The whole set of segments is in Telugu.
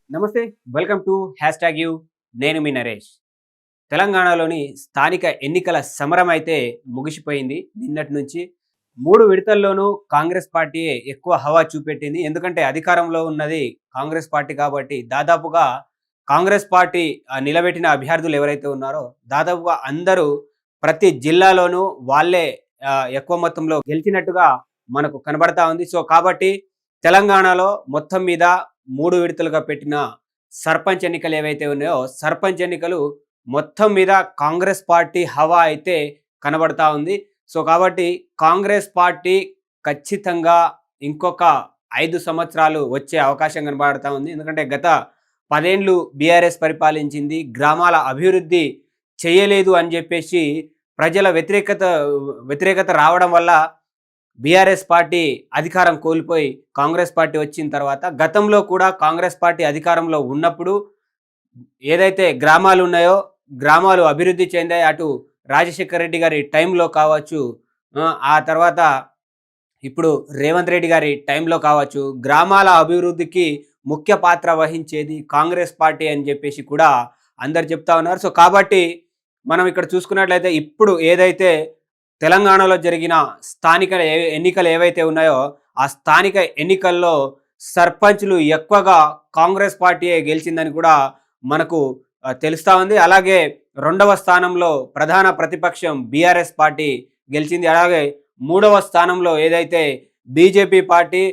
నమస్తే. Welcome to hashtag you. నేను మీ నరేష్. తెలంగాణలోని స్థానిక ఎన్నికల సమరం అయితే ముగిసిపోయింది నిన్నటి నుంచి. 3 విడతల్లోనూ కాంగ్రెస్ పార్టీయే ఎక్కువ హవా చూపెట్టింది. ఎందుకంటే అధికారంలో ఉన్నది కాంగ్రెస్ పార్టీ కాబట్టి దాదాపుగా కాంగ్రెస్ పార్టీ నిలబెట్టిన అభ్యర్థులు ఎవరైతే ఉన్నారో దాదాపుగా అందరూ ప్రతి జిల్లాలోనూ వాళ్ళే ఎక్కువ మొత్తంలో గెలిచినట్టుగా మనకు కనబడతా ఉంది. సో కాబట్టి తెలంగాణలో మొత్తం మీద 3 విడతలుగా పెట్టిన సర్పంచ్ ఎన్నికలు ఏవైతే ఉన్నాయో సర్పంచ్ ఎన్నికలు మొత్తం మీద కాంగ్రెస్ పార్టీ హవా అయితే కనబడతా ఉంది. సో కాబట్టి కాంగ్రెస్ పార్టీ ఖచ్చితంగా ఇంకొక 5 సంవత్సరాలు వచ్చే అవకాశం కనబడతా ఉంది. ఎందుకంటే గత 10 ఏళ్ళు బీఆర్ఎస్ పరిపాలించింది. గ్రామాల అభివృద్ధి చేయలేదు అని చెప్పేసి ప్రజల వ్యతిరేకత రావడం వల్ల బీఆర్ఎస్ పార్టీ అధికారం కోల్పోయి కాంగ్రెస్ పార్టీ వచ్చిన తర్వాత గతంలో కూడా కాంగ్రెస్ పార్టీ అధికారంలో ఉన్నప్పుడు ఏదైతే గ్రామాలు ఉన్నాయో గ్రామాలు అభివృద్ధి చెందాయి. అటు రాజశేఖర రెడ్డి గారి టైంలో కావచ్చు, ఆ తర్వాత ఇప్పుడు రేవంత్ రెడ్డి గారి టైంలో కావచ్చు, గ్రామాల అభివృద్ధికి ముఖ్య పాత్ర వహించేది కాంగ్రెస్ పార్టీ అని చెప్పేసి కూడా అందరు చెప్తా ఉన్నారు. సో కాబట్టి మనం ఇక్కడ చూసుకున్నట్లయితే ఇప్పుడు ఏదైతే తెలంగాణలో జరిగిన స్థానిక ఎన్నికలు ఏవైతే ఉన్నాయో ఆ స్థానిక ఎన్నికల్లో సర్పంచ్లు ఎక్కువగా కాంగ్రెస్ పార్టీయే గెలిచిందని కూడా మనకు తెలుస్తూ ఉంది. అలాగే 2వ స్థానంలో ప్రధాన ప్రతిపక్షం బీఆర్ఎస్ పార్టీ గెలిచింది. అలాగే 3వ స్థానంలో ఏదైతే బీజేపీ పార్టీ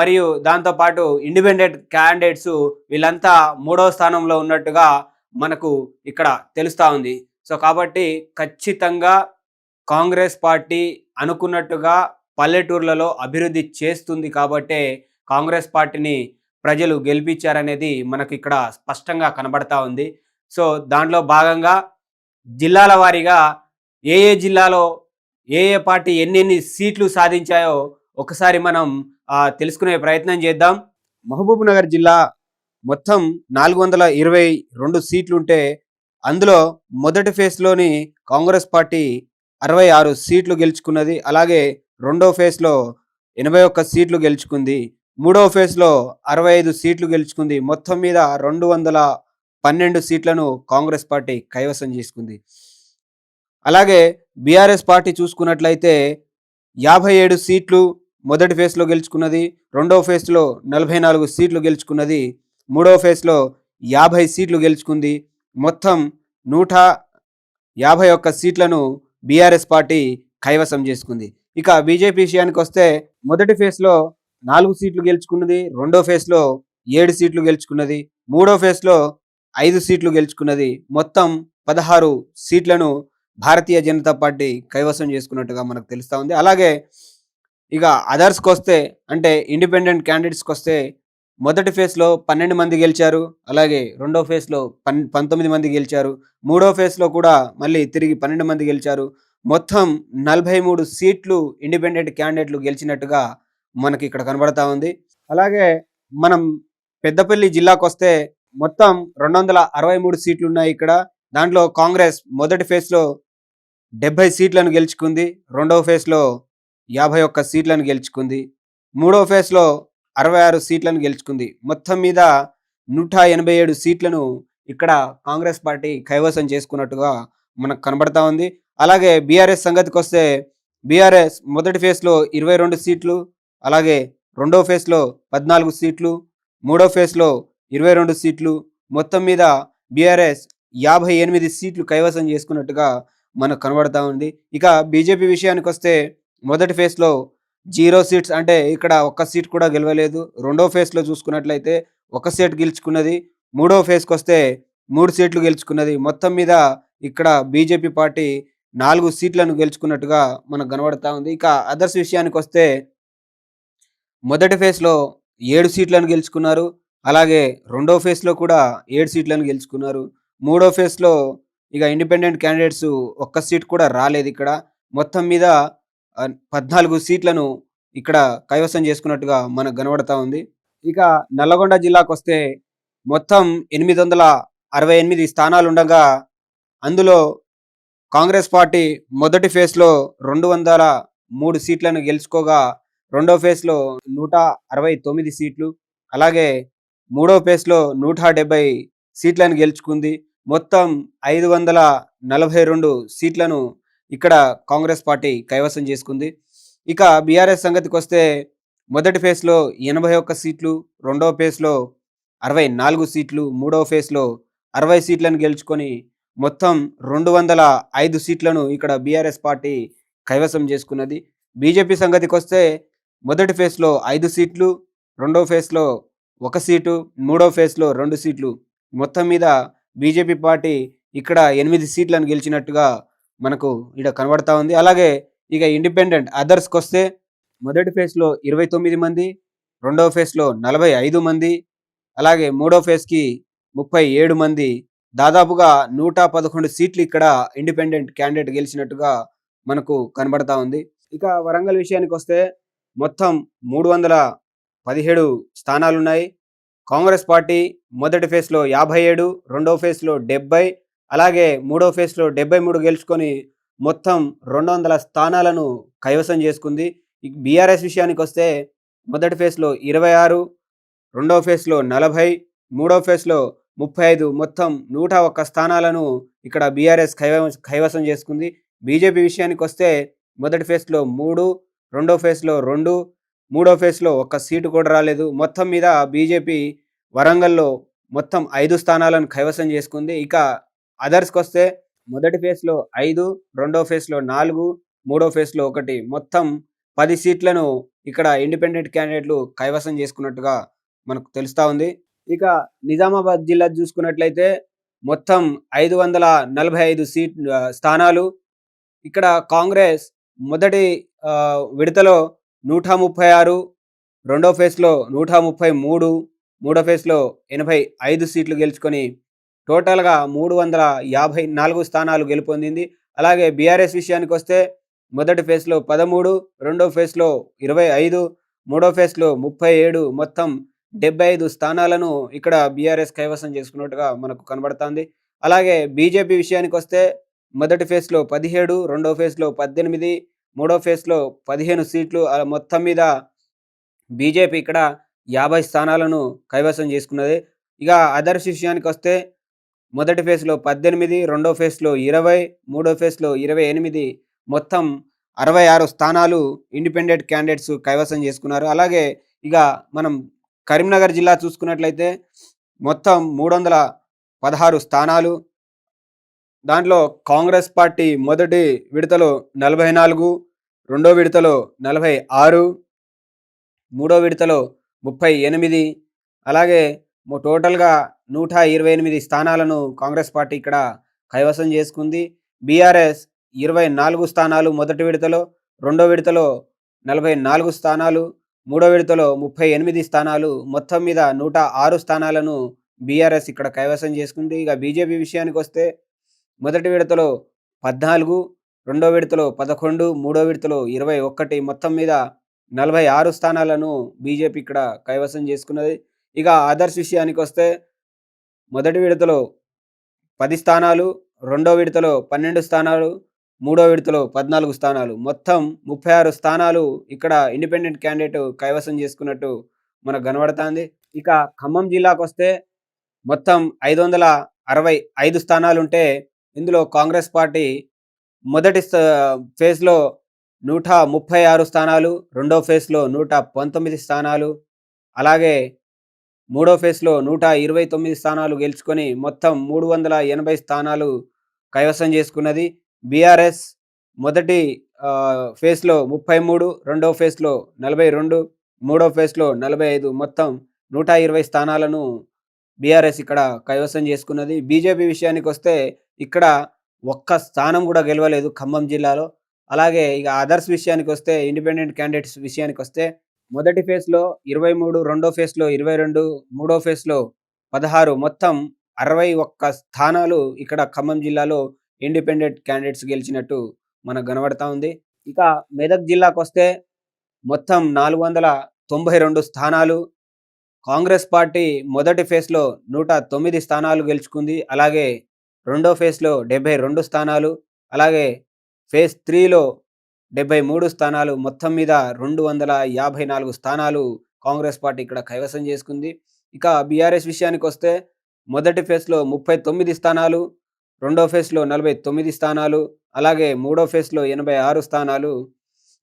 మరియు దాంతోపాటు ఇండిపెండెంట్ క్యాండిడేట్స్ వీళ్ళంతా 3వ స్థానంలో ఉన్నట్టుగా మనకు ఇక్కడ తెలుస్తూ ఉంది. సో కాబట్టి ఖచ్చితంగా కాంగ్రెస్ పార్టీ అనుకున్నట్టుగా పల్లెటూర్లలో అభివృద్ధి చేస్తుంది కాబట్టే కాంగ్రెస్ పార్టీని ప్రజలు గెలిపించారనేది మనకు ఇక్కడ స్పష్టంగా కనబడతా ఉంది. సో దాంట్లో భాగంగా జిల్లాల వారీగా ఏ జిల్లాలో ఏ పార్టీ ఎన్ని సీట్లు సాధించాయో ఒకసారి మనం తెలుసుకునే ప్రయత్నం చేద్దాం. మహబూబ్ నగర్ జిల్లా మొత్తం 422 సీట్లుంటే అందులో మొదటి ఫేజ్లోని కాంగ్రెస్ పార్టీ 66 సీట్లు గెలుచుకున్నది. అలాగే 2వ ఫేజ్లో 81 సీట్లు గెలుచుకుంది. 3వ ఫేజ్లో 65 సీట్లు గెలుచుకుంది. మొత్తం మీద 212 సీట్లను కాంగ్రెస్ పార్టీ కైవసం చేసుకుంది. అలాగే బీఆర్ఎస్ పార్టీ చూసుకున్నట్లయితే 57 సీట్లు మొదటి ఫేజ్లో గెలుచుకున్నది. 2వ ఫేజ్లో 44 సీట్లు గెలుచుకున్నది. 3వ ఫేజ్లో 50 సీట్లు గెలుచుకుంది. మొత్తం 151 సీట్లను బీఆర్ఎస్ పార్టీ కైవసం చేసుకుంది. ఇక బీజేపీ విషయానికి వస్తే మొదటి ఫేజ్లో 4 సీట్లు గెలుచుకున్నది. 2వ ఫేజ్లో 7 సీట్లు గెలుచుకున్నది. 3వ ఫేజ్లో 5 సీట్లు గెలుచుకున్నది. మొత్తం 16 సీట్లను భారతీయ జనతా పార్టీ కైవసం చేసుకున్నట్టుగా మనకు తెలుస్తూ ఉంది. అలాగే ఇక అదర్స్కి వస్తే అంటే ఇండిపెండెంట్ క్యాండిడేట్స్కి వస్తే మొదటి ఫేజ్లో 12 మంది గెలిచారు. అలాగే 2వ ఫేజ్లో 19 మంది గెలిచారు. 3వ ఫేజ్లో కూడా మళ్ళీ తిరిగి 12 మంది గెలిచారు. మొత్తం 43 సీట్లు ఇండిపెండెంట్ క్యాండిడేట్లు గెలిచినట్టుగా మనకి ఇక్కడ కనబడతా ఉంది. అలాగే మనం పెద్దపల్లి జిల్లాకు వస్తే మొత్తం 263 సీట్లు ఉన్నాయి ఇక్కడ. దాంట్లో కాంగ్రెస్ మొదటి ఫేజ్లో 70 సీట్లను గెలుచుకుంది. 2వ ఫేజ్లో 51 సీట్లను గెలుచుకుంది. 3వ ఫేజ్లో 66 సీట్లను గెలుచుకుంది. మొత్తం మీద 187 సీట్లను ఇక్కడ కాంగ్రెస్ పార్టీ కైవసం చేసుకున్నట్టుగా మనకు కనబడతా ఉంది. అలాగే బీఆర్ఎస్ సంగతికి వస్తే బీఆర్ఎస్ మొదటి ఫేజ్లో 22 సీట్లు, అలాగే 2వ ఫేజ్లో 14 సీట్లు, 3వ ఫేజ్లో 22 సీట్లు, మొత్తం మీద బీఆర్ఎస్ 58 సీట్లు కైవసం చేసుకున్నట్టుగా మనకు కనబడతా ఉంది. ఇక బీజేపీ విషయానికి వస్తే మొదటి ఫేజ్లో 0 సీట్స్ అంటే ఇక్కడ ఒక్క సీట్ కూడా గెలవలేదు. 2వ ఫేజ్లో చూసుకున్నట్లయితే 1 సీట్ గెలుచుకున్నది. 3వ ఫేజ్కి వస్తే 3 సీట్లు గెలుచుకున్నది. మొత్తం మీద ఇక్కడ బీజేపీ పార్టీ 4 సీట్లను గెలుచుకున్నట్టుగా మనకు కనబడతా ఉంది. ఇక అదర్స్ విషయానికి వస్తే మొదటి ఫేజ్లో 7 సీట్లను గెలుచుకున్నారు. అలాగే 2వ ఫేజ్లో కూడా 7 సీట్లను గెలుచుకున్నారు. 3వ ఫేజ్లో ఇక ఇండిపెండెంట్ క్యాండిడేట్స్ 1 సీట్ కూడా రాలేదు ఇక్కడ. మొత్తం మీద 14 సీట్లను ఇక్కడ కైవసం చేసుకున్నట్టుగా మనకు కనబడతా ఉంది. ఇక నల్లగొండ జిల్లాకు వస్తే మొత్తం 868 స్థానాలు ఉండగా అందులో కాంగ్రెస్ పార్టీ మొదటి ఫేజ్లో 203 సీట్లను గెలుచుకోగా 2వ ఫేజ్లో 169 సీట్లు, అలాగే మూడో ఫేజ్లో 170 సీట్లను గెలుచుకుంది. మొత్తం 542 సీట్లను ఇక్కడ కాంగ్రెస్ పార్టీ కైవసం చేసుకుంది. ఇక బీఆర్ఎస్ సంగతికొస్తే మొదటి ఫేజ్లో 81 సీట్లు, రెండవ ఫేజ్లో 64 సీట్లు, మూడవ ఫేజ్లో 60 సీట్లను గెలుచుకొని మొత్తం 205 సీట్లను ఇక్కడ బీఆర్ఎస్ పార్టీ కైవసం చేసుకున్నది. బీజేపీ సంగతికొస్తే మొదటి ఫేజ్లో 5 సీట్లు, రెండవ ఫేజ్లో 1 సీటు, మూడవ ఫేజ్లో 2 సీట్లు. మొత్తం మీద బీజేపీ పార్టీ ఇక్కడ 8 సీట్లను గెలిచినట్టుగా మనకు ఈడ కనబడతా ఉంది. అలాగే ఇక ఇండిపెండెంట్ అదర్స్‌కొస్తే మొదటి ఫేజ్‌లో 29 మంది, రెండవ ఫేజ్‌లో 45 మంది, అలాగే మూడో ఫేజ్‌కి 37 మంది, దాదాపుగా 111 సీట్లు ఇక్కడ ఇండిపెండెంట్ క్యాండిడేట్ గెలిచినట్టుగా మనకు కనబడతా ఉంది. ఇక వరంగల్ విషయానికొస్తే మొత్తం 317 స్థానాలున్నాయి. కాంగ్రెస్ పార్టీ మొదటి ఫేజ్‌లో 57, రెండో ఫేజ్‌లో 70, అలాగే మూడో ఫేజ్‌లో 73 గెలుచుకొని మొత్తం 200 స్థానాలను కైవసం చేసుకుంది. బీఆర్ఎస్ విషయానికొస్తే మొదటి ఫేజ్‌లో 26, రెండో ఫేజ్‌లో 40, మూడో ఫేజ్‌లో 35, మొత్తం 101 స్థానాలను ఇక్కడ బీఆర్ఎస్ కైవసం చేసుకుంది. బీజేపీ విషయానికొస్తే మొదటి ఫేజ్‌లో 3, రెండో ఫేజ్‌లో 2, మూడో ఫేజ్‌లో ఒక్క సీటు కూడా రాలేదు. మొత్తం మీద బీజేపీ వరంగల్‌లో మొత్తం 5 స్థానాలను కైవసం చేసుకుంది. ఇక అదర్స్‌కొస్తే మొదటి ఫేజ్‌లో 5, రెండో ఫేజ్‌లో 4, మూడో ఫేజ్‌లో 1, మొత్తం 10 సీట్లను ఇక్కడ ఇండిపెండెంట్ క్యాండిడేట్లు కైవసం చేసుకున్నట్టుగా మనకు తెలుస్తా ఉంది. ఇక నిజామాబాద్ జిల్లా చూసుకున్నట్లయితే మొత్తం 545 స్థానాలు. ఇక్కడ కాంగ్రెస్ మొదటి విడతలో 136, రెండో ఫేజ్‌లో 133, మూడో ఫేజ్‌లో 85 సీట్లు గెలుచుకొని టోటల్‌గా 354 స్థానాలు గెలుపొందింది. అలాగే బీఆర్ఎస్ విషయానికొస్తే మొదటి ఫేజ్‌లో 13, రెండో ఫేజ్‌లో 25, మూడో ఫేజ్‌లో 37, మొత్తం 75 స్థానాలను ఇక్కడ బీఆర్ఎస్ కైవసం చేసుకున్నట్టుగా మనకు కనబడుతుంది. అలాగే బీజేపీ విషయానికొస్తే మొదటి ఫేజ్‌లో 17, రెండో ఫేజ్‌లో 18, మూడో ఫేజ్‌లో 15 సీట్లు. మొత్తం మీద బీజేపీ ఇక్కడ 50 స్థానాలను కైవసం చేసుకున్నది. ఇక అదర్స్ విషయానికొస్తే మొదటి ఫేజ్‌లో 18, రెండో ఫేజ్‌లో 20, మూడో ఫేజ్‌లో 28, మొత్తం 66 స్థానాలు ఇండిపెండెంట్ క్యాండిడేట్స్ కైవసం చేసుకున్నారు. అలాగే ఇక మనం కరీంనగర్ జిల్లా చూసుకున్నట్లయితే మొత్తం 316 స్థానాలు. దాంట్లో కాంగ్రెస్ పార్టీ మొదటి విడతలో 44, రెండో విడతలో 46, మూడో విడతలో 38, అలాగే టోటల్‌గా 128 స్థానాలను కాంగ్రెస్ పార్టీ ఇక్కడ కైవసం చేసుకుంది. బీఆర్ఎస్ 24 స్థానాలు మొదటి విడతలో, రెండో విడతలో 44 స్థానాలు, మూడో విడతలో 38 స్థానాలు, మొత్తం మీద 106 స్థానాలను బీఆర్ఎస్ ఇక్కడ కైవసం చేసుకుంది. ఇక బీజేపీ విషయానికొస్తే మొదటి విడతలో 14, రెండో విడతలో 11, మూడో విడతలో 21, మొత్తం మీద 46 స్థానాలను బీజేపీ ఇక్కడ కైవసం చేసుకున్నది. ఇక అదర్స్ విషయానికొస్తే మొదటి విడతలో 10 స్థానాలు, రెండో విడతలో 12 స్థానాలు, మూడో విడతలో 14 స్థానాలు, మొత్తం 36 స్థానాలు ఇక్కడ ఇండిపెండెంట్ క్యాండిడేట్ కైవసం చేసుకున్నట్టు మనకు కనబడుతుంది. ఇక ఖమ్మం జిల్లాకొస్తే మొత్తం 565 స్థానాలుంటే ఇందులో కాంగ్రెస్ పార్టీ మొదటి ఫేజ్‌లో 136 స్థానాలు, రెండో ఫేజ్‌లో 119 స్థానాలు, అలాగే మూడో ఫేజ్‌లో 129 స్థానాలు గెలుచుకొని మొత్తం 380 స్థానాలు కైవసం చేసుకున్నది. బీఆర్ఎస్ మొదటి ఫేజ్‌లో 33, రెండో ఫేజ్‌లో 42, మూడో ఫేజ్‌లో 45, మొత్తం 120 స్థానాలను బీఆర్ఎస్ ఇక్కడ కైవసం చేసుకున్నది. బీజేపీ విషయానికొస్తే ఇక్కడ ఒక్క స్థానం కూడా గెలవలేదు ఖమ్మం జిల్లాలో. అలాగే ఇక అదర్స్ విషయానికొస్తే ఇండిపెండెంట్ క్యాండిడేట్స్ విషయానికొస్తే మొదటి ఫేజ్‌లో 23, రెండో ఫేజ్‌లో 22, మూడో ఫేజ్‌లో 16, మొత్తం 61 స్థానాలు ఇక్కడ ఖమ్మం జిల్లాలో ఇండిపెండెంట్ క్యాండిడేట్స్ గెలిచినట్టు మనకు కనబడతా ఉంది. ఇక మెదక్ జిల్లాకొస్తే మొత్తం 492 స్థానాలు. కాంగ్రెస్ పార్టీ మొదటి ఫేజ్‌లో 109 స్థానాలు గెలుచుకుంది. అలాగే రెండో ఫేజ్‌లో 72 స్థానాలు, అలాగే ఫేజ్ 3లో 73 స్థానాలు, మొత్తం మీద 254 స్థానాలు కాంగ్రెస్ పార్టీ ఇక్కడ కైవసం చేసుకుంది. ఇక బీఆర్ఎస్ విషయానికి వస్తే మొదటి ఫేజ్లో 39 స్థానాలు, రెండో ఫేజ్లో 49 స్థానాలు, అలాగే మూడో ఫేజ్లో 86 స్థానాలు,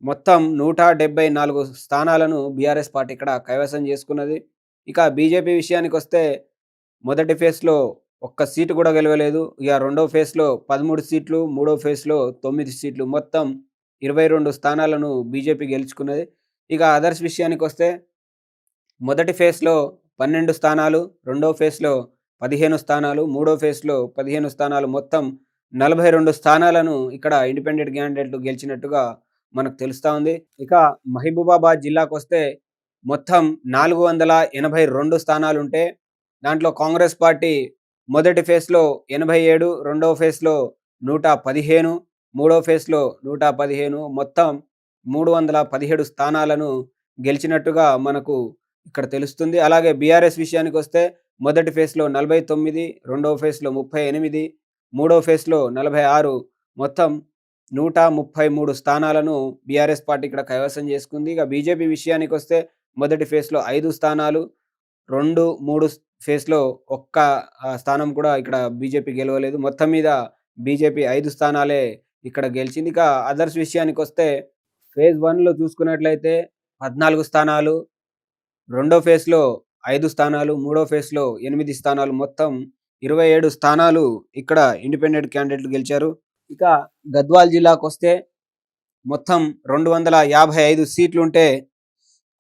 మొత్తం 174 స్థానాలను బీఆర్ఎస్ పార్టీ ఇక్కడ కైవసం చేసుకున్నది. ఇక బీజేపీ విషయానికి వస్తే మొదటి ఫేజ్లో ఒక్క సీటు కూడా గెలవలేదు. ఇక రెండో ఫేజ్లో 13 సీట్లు, మూడో ఫేజ్లో 9 సీట్లు, మొత్తం 22 స్థానాలను బీజేపీ గెలుచుకున్నది. ఇక అదర్స్ విషయానికి వస్తే మొదటి ఫేజ్లో 12 స్థానాలు, రెండో ఫేజ్లో 15 స్థానాలు, మూడో ఫేజ్లో 15 స్థానాలు, మొత్తం 42 స్థానాలను ఇక్కడ ఇండిపెండెంట్ క్యాండిడేట్లు గెలిచినట్టుగా మనకు తెలుస్తా ఉంది. ఇక మహబూబాబాద్ జిల్లాకు వస్తే మొత్తం 482 స్థానాలుంటే దాంట్లో కాంగ్రెస్ పార్టీ మొదటి ఫేజ్లో 87, రెండో ఫేజ్లో 115, మూడో ఫేజ్లో 115, మొత్తం 317 స్థానాలను గెలిచినట్టుగా మనకు ఇక్కడ తెలుస్తుంది. అలాగే బీఆర్ఎస్ విషయానికి వస్తే మొదటి ఫేజ్లో 49, రెండో ఫేజ్లో 38, మూడో ఫేజ్లో 46, మొత్తం 133 స్థానాలను బీఆర్ఎస్ పార్టీ ఇక్కడ కైవసం చేసుకుంది. ఇక బీజేపీ విషయానికి వస్తే మొదటి ఫేజ్లో 5 స్థానాలు, 2, 3 ఫేజ్లో ఒక్క స్థానం కూడా ఇక్కడ బీజేపీ గెలవలేదు. మొత్తం మీద బీజేపీ 5 స్థానాలే ఇక్కడ గెలిచింది. ఇక అదర్స్ విషయానికి వస్తే ఫేజ్ 1లో చూసుకున్నట్లయితే 14 స్థానాలు, రెండో ఫేజ్లో 5 స్థానాలు, మూడో ఫేజ్లో 8 స్థానాలు, మొత్తం 27 స్థానాలు ఇక్కడ ఇండిపెండెంట్ క్యాండిడేట్లు గెలిచారు. ఇక గద్వాల్ జిల్లాకు వస్తే మొత్తం 255 సీట్లుంటే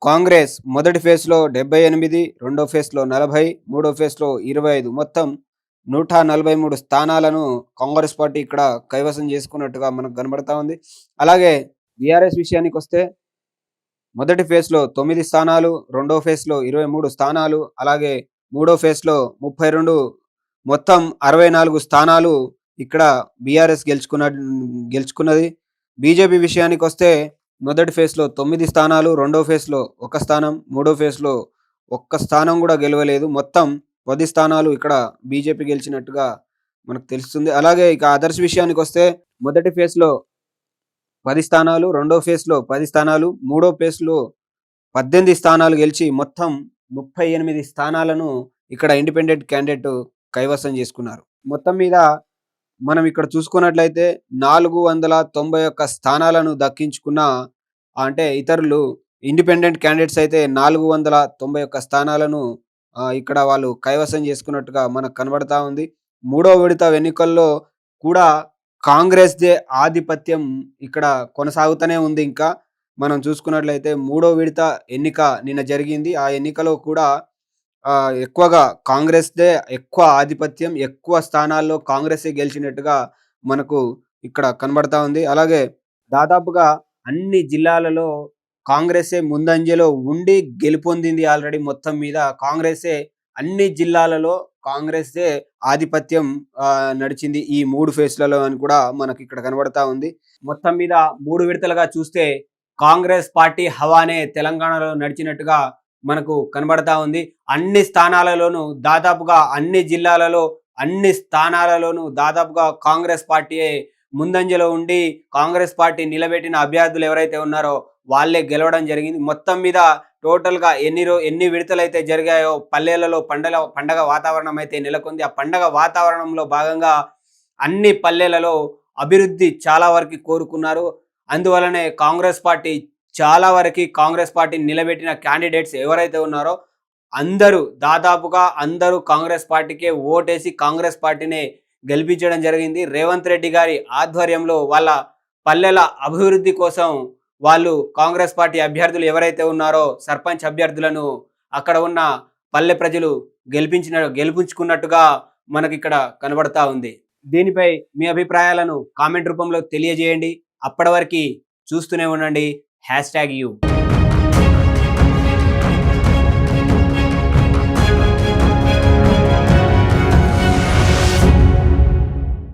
కాంగ్రెస్ మొదటి ఫేజ్లో 78, రెండో ఫేజ్లో 40, మూడో ఫేజ్లో 25, మొత్తం 143 స్థానాలను కాంగ్రెస్ పార్టీ ఇక్కడ కైవసం చేసుకున్నట్టుగా మనకు కనబడతా ఉంది. అలాగే బీఆర్ఎస్ విషయానికి వస్తే మొదటి ఫేజ్లో 9 స్థానాలు, రెండో ఫేజ్లో 23 స్థానాలు, అలాగే మూడో ఫేజ్లో 32, మొత్తం 64 స్థానాలు ఇక్కడ బీఆర్ఎస్ గెలుచుకున్నది. బీజేపీ విషయానికి వస్తే మొదటి ఫేజ్లో 9 స్థానాలు, రెండో ఫేజ్లో 1 స్థానం, మూడో ఫేజ్లో 1 స్థానం కూడా గెలవలేదు. మొత్తం 10 స్థానాలు ఇక్కడ బీజేపీ గెలిచినట్టుగా మనకు తెలుస్తుంది. అలాగే ఇక అదర్స్ విషయానికి వస్తే మొదటి ఫేజ్లో 10 స్థానాలు, రెండో ఫేజ్లో 10 స్థానాలు, మూడో ఫేజ్లో 18 స్థానాలు గెలిచి మొత్తం 38 స్థానాలను ఇక్కడ ఇండిపెండెంట్ క్యాండిడేట్ కైవసం చేసుకున్నారు. మొత్తం మీద మనం ఇక్కడ చూసుకున్నట్లయితే 491 స్థానాలను దక్కించుకున్న అంటే ఇతరులు ఇండిపెండెంట్ క్యాండిడేట్స్ అయితే 491 స్థానాలను ఇక్కడ వాళ్ళు కైవసం చేసుకున్నట్టుగా మనకు కనబడతా ఉంది. మూడో విడత ఎన్నికల్లో కూడా కాంగ్రెస్దే ఆధిపత్యం ఇక్కడ కొనసాగుతూనే ఉంది. ఇంకా మనం చూసుకున్నట్లయితే మూడో విడత ఎన్నిక నిన్న జరిగింది. ఆ ఎన్నికలో కూడా ఎక్కువగా కాంగ్రెస్దే ఎక్కువ ఆధిపత్యం, ఎక్కువ స్థానాల్లో కాంగ్రెసే గెలిచినట్టుగా మనకు ఇక్కడ కనబడతా ఉంది. అలాగే దాదాపుగా అన్ని జిల్లాలలో కాంగ్రెసే ముందంజలో ఉండి గెలుపొందింది. ఆల్రెడీ మొత్తం మీద కాంగ్రెసే అన్ని జిల్లాలలో కాంగ్రెసే ఆధిపత్యం నడిచింది ఈ 3 ఫేజ్లలో అని కూడా మనకి ఇక్కడ కనబడతా ఉంది. మొత్తం మీద 3 విడతలుగా చూస్తే కాంగ్రెస్ పార్టీ హవానే తెలంగాణలో నడిచినట్టుగా మనకు కనబడతా ఉంది. అన్ని స్థానాలలోనూ దాదాపుగా అన్ని జిల్లాలలో అన్ని స్థానాలలోనూ దాదాపుగా కాంగ్రెస్ పార్టీయే ముందంజలో ఉండి కాంగ్రెస్ పార్టీ నిలబెట్టిన అభ్యర్థులు ఎవరైతే ఉన్నారో వాళ్ళే గెలవడం జరిగింది. మొత్తం మీద టోటల్గా ఎన్ని విడతలు అయితే జరిగాయో పల్లెలలో పండగ వాతావరణం అయితే నెలకొంది. ఆ పండగ వాతావరణంలో భాగంగా అన్ని పల్లెలలో అభివృద్ధి చాలా వరకు కోరుకున్నారు. అందువలనే కాంగ్రెస్ పార్టీ చాలా వరకు కాంగ్రెస్ పార్టీ నిలబెట్టిన క్యాండిడేట్స్ ఎవరైతే ఉన్నారో దాదాపుగా అందరూ కాంగ్రెస్ పార్టీకే ఓటేసి కాంగ్రెస్ పార్టీనే గెలిపించడం జరిగింది. రేవంత్ రెడ్డి గారి ఆధ్వర్యంలో వాళ్ళ పల్లెల అభివృద్ధి కోసం వాళ్ళు కాంగ్రెస్ పార్టీ అభ్యర్థులు ఎవరైతే ఉన్నారో సర్పంచ్ అభ్యర్థులను అక్కడ ఉన్న పల్లె ప్రజలు గెలిపించుకున్నట్టుగా మనకి ఇక్కడ కనబడతా ఉంది. దీనిపై మీ అభిప్రాయాలను కామెంట్ రూపంలో తెలియజేయండి. అప్పటి వరకు చూస్తూనే ఉండండి #you